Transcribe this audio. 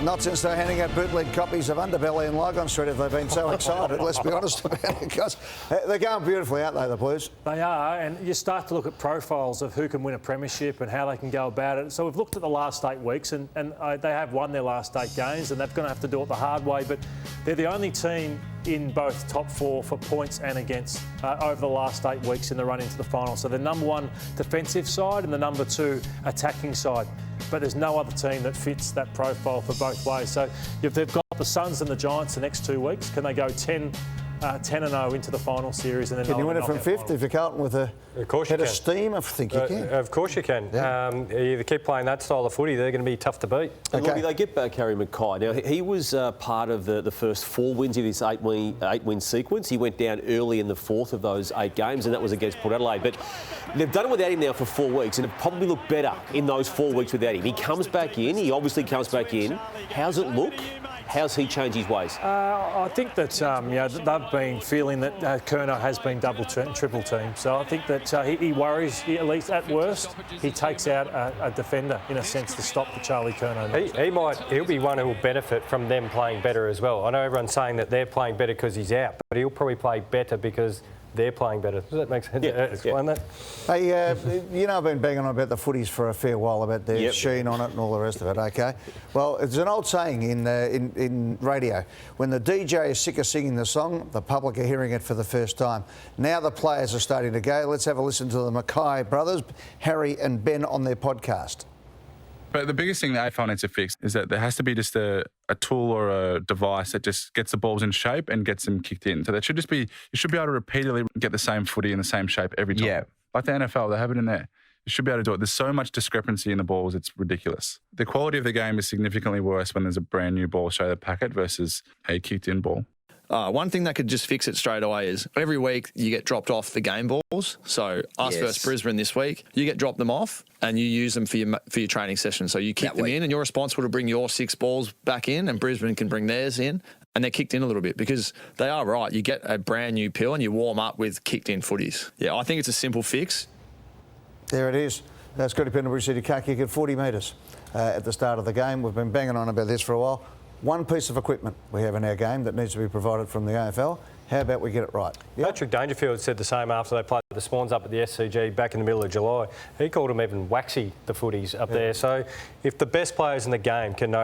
Not since they're handing out bootleg copies of Underbelly and Lygon Street have they been so excited, let's be honest about it, because they're going beautifully, aren't they, the Blues? They are, and you start to look at profiles of who can win a premiership and how they can go about it. So we've looked at the last 8 weeks, and they have won their last 8 games, and they're going to have to do it the hard way, but they're the only team in both top 4 for points and against over the last 8 weeks in the run into the final. So they're number 1 defensive side and the number 2 attacking side. But there's no other team that fits that profile for both ways. So if they've got the Suns and the Giants the next 2 weeks, can they go 10-0 into the final series? And then can you win it from 5th if you're Carlton with a head of steam? I think you can. Of course you can. Yeah. You either keep playing that style of footy, they're going to be tough to beat. And look, they get back Harry Mackay. Now, he was part of the first 4 wins of this 8-win sequence. He went down early in the 4th of those 8 games, and that was against Port Adelaide. But they've done it without him now for 4 weeks, and it probably looked better in those 4 weeks without him. He comes back in. He obviously comes back in. How's it look? How's he changed his ways? I think that they've been feeling that Curnow has been triple teamed. So I think that he worries, at least at worst, he takes out a defender in a sense to stop the Charlie Curnow. He'll be one who will benefit from them playing better as well. I know everyone's saying that they're playing better because he's out, but he'll probably play better because they're playing better. Does that make sense? Explain that. Hey, you know I've been banging on about the footies for a fair while, about the sheen on it and all the rest of it, OK? Well, it's an old saying in radio. When the DJ is sick of singing the song, the public are hearing it for the first time. Now the players are starting to go. Let's have a listen to the Mackay brothers, Harry and Ben, on their podcast. But the biggest thing that AFL needs to fix is that there has to be just a tool or a device that just gets the balls in shape and gets them kicked in. So that should just be, you should be able to repeatedly get the same footy in the same shape every time. Yeah. Like the NFL, they have it in there. You should be able to do it. There's so much discrepancy in the balls, it's ridiculous. The quality of the game is significantly worse when there's a brand new ball straight out of the packet versus a kicked in ball. One thing that could just fix it straight away is every week you get dropped off the game balls. So us versus Brisbane this week, you get dropped them off and you use them for your training session. So you kick them in and you're responsible to bring your 6 balls back in and Brisbane can bring theirs in, and they're kicked in a little bit because they are right. You get a brand new pill and you warm up with kicked in footies. Yeah, I think it's a simple fix. There it is. Scotty Pendlebury City can't kick at 40 metres at the start of the game. We've been banging on about this for a while. One piece of equipment we have in our game that needs to be provided from the AFL. How about we get it right? Yep. Patrick Dangerfield said the same after they played the Swans up at the SCG back in the middle of July. He called them even waxy, the footies up there. So if the best players in the game can know